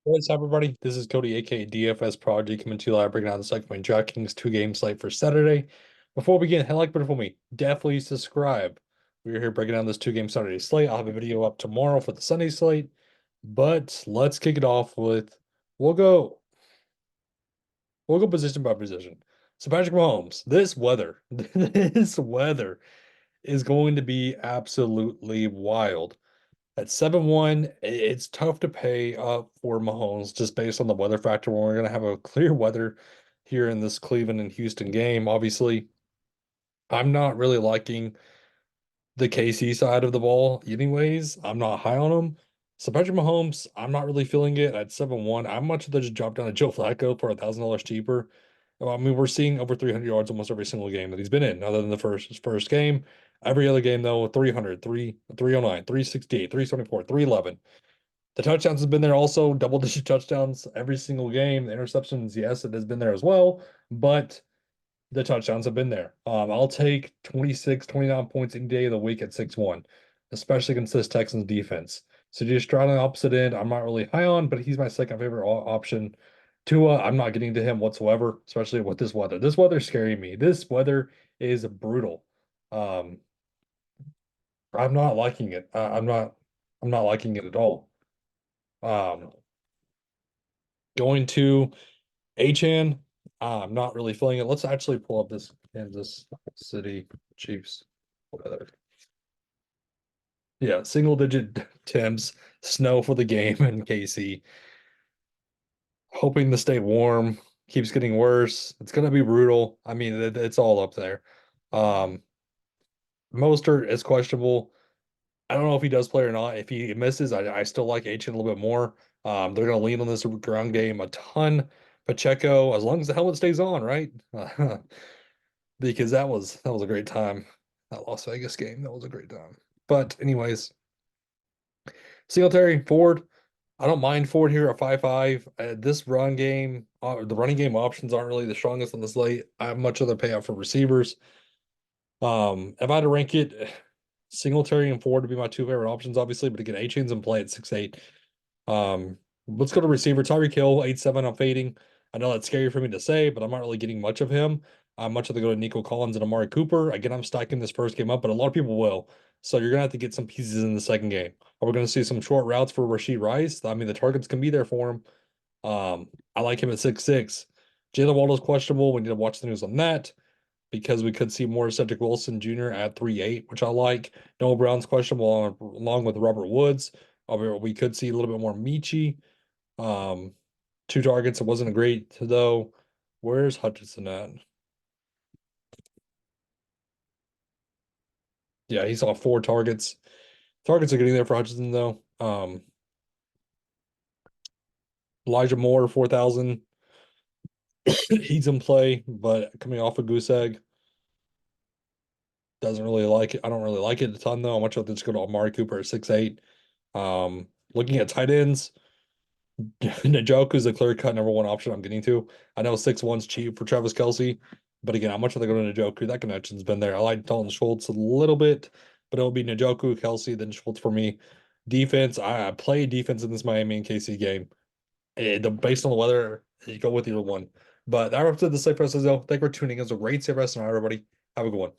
What's up, everybody? This is Cody, aka DFS Prodigy, coming to you live, breaking down the second main DraftKings two-game slate for Saturday. Before we begin, hit like button for me. Definitely subscribe. We're here breaking down this two-game Saturday slate. I'll have a video up tomorrow for the Sunday slate, but let's kick it off with we'll go we'll go position by position. So Patrick Mahomes, this weather, this weather is going to be absolutely wild. At 7-1, it's tough to pay up for Mahomes just based on the weather factor when we're going to have a clear weather here in this Cleveland and Houston game. Obviously, I'm not really liking the KC side of the ball anyways. I'm not high on him. So Patrick Mahomes, I'm not really feeling it at 7-1. I'm much of the just drop down to Joe Flacco for $1,000 cheaper. I mean, we're seeing over 300 yards almost every single game that he's been in, other than the first game. Every other game, though, 300, 309, 368, 374, 311. The touchdowns has been there also, double-digit touchdowns every single game. The interceptions, yes, it has been there as well, but the touchdowns have been there. I'll take 26, 29 points any day of the week at 6-1, especially against this Texans defense. So just try on the opposite end. I'm not really high on, but he's my second favorite option. Tua, I'm not getting to him whatsoever, especially with this weather. This weather's scaring me. This weather is brutal. Um, I'm not liking it. I'm not liking it at all. Um, Going to Achan, I'm not really feeling it. Let's actually pull up this Kansas City Chiefs weather. Yeah, single digit temps, snow for the game in KC. Hoping to stay warm, keeps getting worse. It's gonna be brutal. I mean, it's all up there. Um, Mostert is questionable. I don't know if he does play or not. If he misses, I still like Achan a little bit more. They're gonna lean on this ground game a ton. Pacheco, as long as the helmet stays on, right? Because that was a great time. That Las Vegas game, that was a great time. But anyways, Singletary, Ford. I don't mind Ford here at 5-5. This run game, the running game options aren't really the strongest on the slate. I have much other payout for receivers. If I had to rank it, Singletary and Ford would be my two favorite options, obviously. But again, A-Chain's in play at 6-8. Let's go to receiver. Tyreek Hill, 8-7. I'm fading. I know that's scary for me to say, but I'm not really getting much of him. I'm much of the go to Nico Collins and Amari Cooper. Again, I'm stacking this first game up, but a lot of people will. So you're gonna have to get some pieces in the second game. Or we're gonna see some short routes for Rashid Rice. I mean, the targets can be there for him. I like him at 6-6. Jalen Waddle's questionable. We need to watch the news on that because we could see more Cedric Wilson Jr. at 3-8, which I like. Noah Brown's questionable along with Robert Woods. We could see a little bit more Michi. Um, Two targets. It wasn't a great though. Where's Hutchinson at? Yeah, he saw four targets. Targets are getting there for Hutchinson though. Elijah Moore, 4,000. He's in play, but coming off a goose egg, doesn't really like it. I don't really like it a ton though. Much of this go to Amari Cooper at 6-8. Looking at tight ends, Njoku's a clear cut number one option I'm getting to. I know 6-1's cheap for Travis Kelce, but again, how much are they going to Njoku? That connection's been there. I like Dalton Schultz a little bit, but it'll be Njoku, Kelce, then Schultz for me. Defense, I play defense in this Miami and KC game. Based on the weather, you go with either one. But that wraps up the safe process though. Thank you for tuning in. It was a great safe rest, and everybody have a good one.